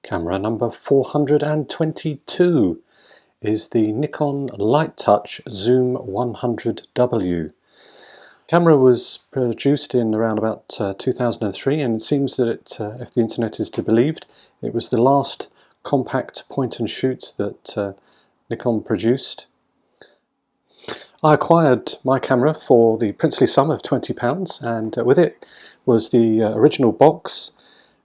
Camera number 422 is the Nikon Lite Touch Zoom 100W. Camera was produced in around about 2003, and it seems that if the internet is to be believed, it was the last compact point and shoot that Nikon produced. I acquired my camera for the princely sum of £20, and with it was the original box,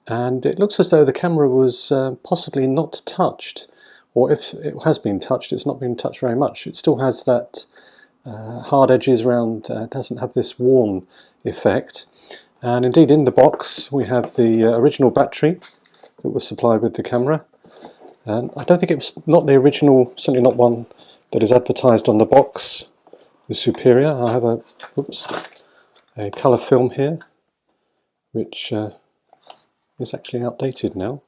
and it looks as though the camera was possibly not touched, or if it has been touched, it's not been touched very much. It still has that hard edges around, doesn't have this worn effect. And indeed in the box we have the original battery that was supplied with the camera. And I don't think it was not the original, certainly not one that is advertised on the box, the Superior. I have a colour film here which is actually outdated now,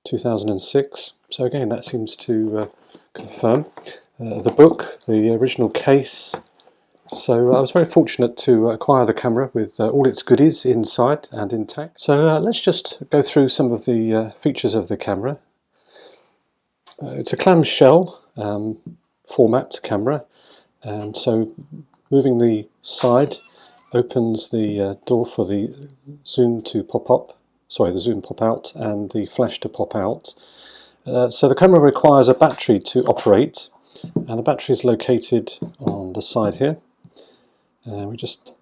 2006. So again, that seems to confirm. The book, the original case. So I was very fortunate to acquire the camera with all its goodies inside and intact. So let's just go through some of the features of the camera. It's a clamshell format camera, and so moving the side opens the door for the zoom to pop up. Sorry, the zoom pop out and the flash to pop out. So the camera requires a battery to operate, and the battery is located on the side here. We just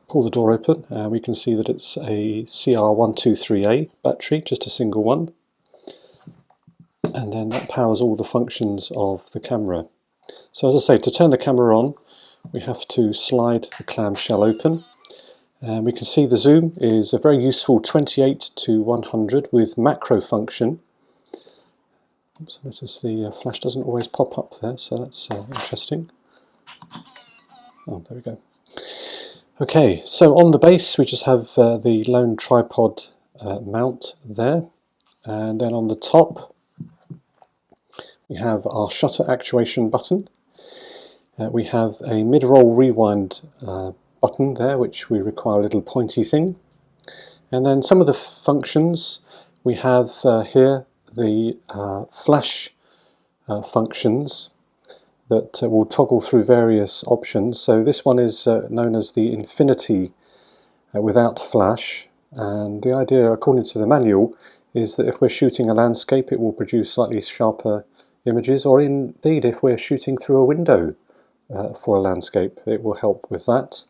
pull the door open and we can see that it's a CR123A battery, just a single one, and then that powers all the functions of the camera. So as I say, to turn the camera on we have to slide the clamshell open, and we can see the zoom is a very useful 28 to 100 with macro function. Oops, notice the flash doesn't always pop up there, so that's interesting. Oh, there we go. Okay, so on the base we just have the lone tripod mount there, and then on the top we have our shutter actuation button. We have a mid-roll rewind button there, which we require a little pointy thing. And then some of the functions we have here, the flash functions that will toggle through various options. So this one is known as the infinity without flash, and the idea, according to the manual, is that if we're shooting a landscape it will produce slightly sharper images, or indeed if we're shooting through a window for a landscape it will help with that.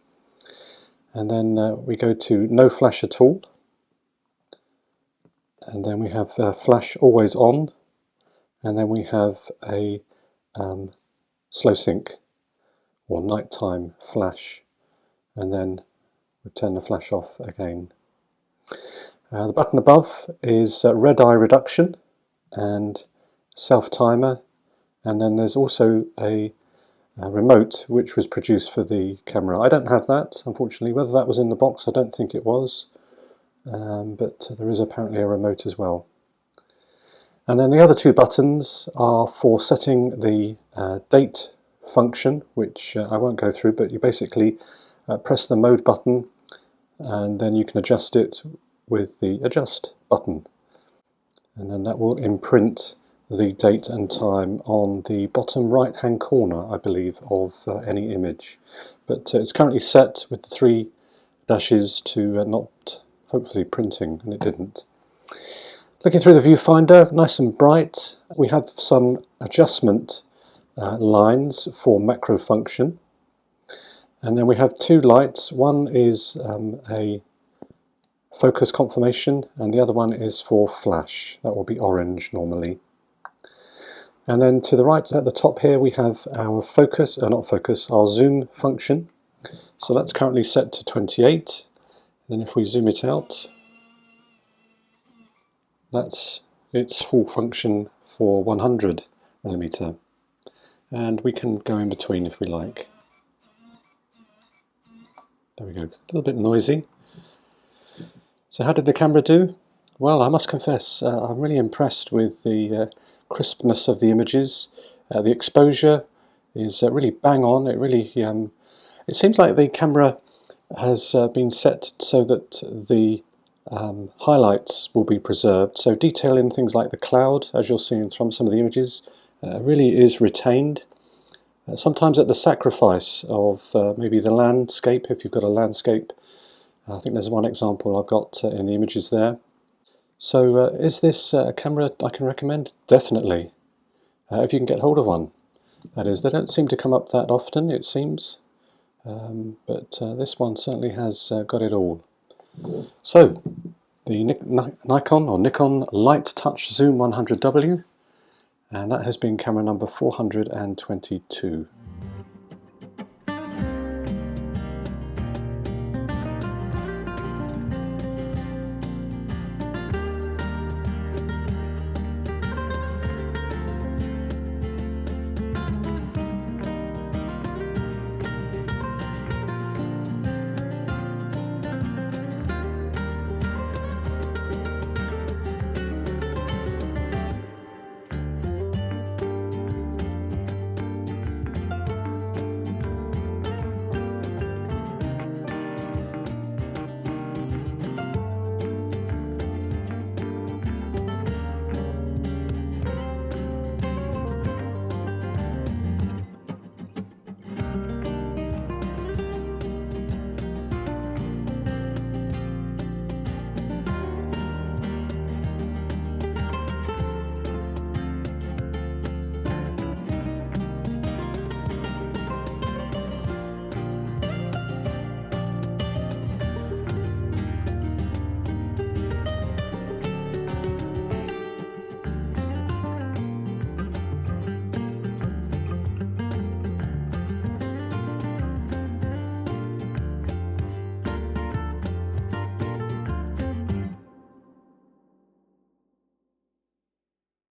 And then we go to no flash at all, and then we have flash always on, and then we have a slow sync or nighttime flash, and then we turn the flash off again. The button above is red eye reduction and self timer, and then there's also a remote which was produced for the camera. I don't have that, unfortunately. Whether that was in the box, I don't think it was, but there is apparently a remote as well. And then the other two buttons are for setting the date function, which I won't go through, but you basically press the mode button and then you can adjust it with the adjust button, and then that will imprint the date and time on the bottom right hand corner, I believe, of any image. But it's currently set with the 3 dashes to not hopefully printing, and it didn't. Looking through the viewfinder, nice and bright. We have some adjustment lines for macro function, and then we have 2 lights. One is a focus confirmation and the other one is for flash. That will be orange normally. And then to the right at the top here we have our focus, our zoom function. So that's currently set to 28. Then if we zoom it out, that's its full function for 100mm. And we can go in between if we like. There we go, a little bit noisy. So how did the camera do? Well, I must confess, I'm really impressed with the crispness of the images. The exposure is really bang on. It really, it seems like the camera has been set so that the highlights will be preserved, so detail in things like the cloud, as you'll see in some of the images, really is retained. Sometimes at the sacrifice of maybe the landscape, if you've got a landscape. I think there's one example I've got in the images there. So is this a camera I can recommend? Definitely, if you can get hold of one. That is, they don't seem to come up that often, it seems, but this one certainly has got it all. So, the Nikon or Nikon Lite Touch Zoom 100W, and that has been camera number 422.